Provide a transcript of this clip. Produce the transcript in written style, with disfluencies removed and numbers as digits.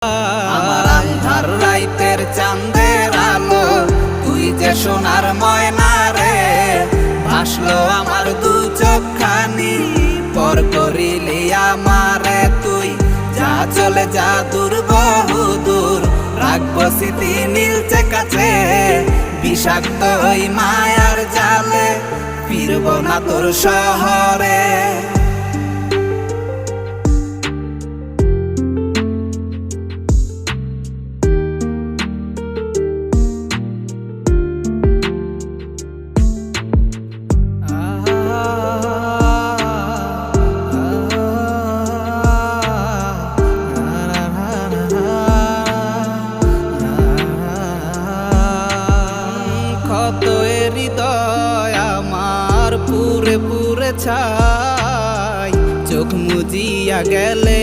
আমার আন্ধার রাইতের চাঁদের আলো, তুই যে সোনার ময়না রে। ভাসলো আমার দু চোখখানি, পর করিলি আমারে তুই। যা চলে যা দূর বহু দূর, রাখবো স্মৃতি নীলচে কাছে। বিষাক্ত ওই মায়ার জালে, ফিরবো না তোর শহরে। ক্ষত হৃদয় আমার পুরে পুরে ছাই, চোখ মুজিয়া গেলে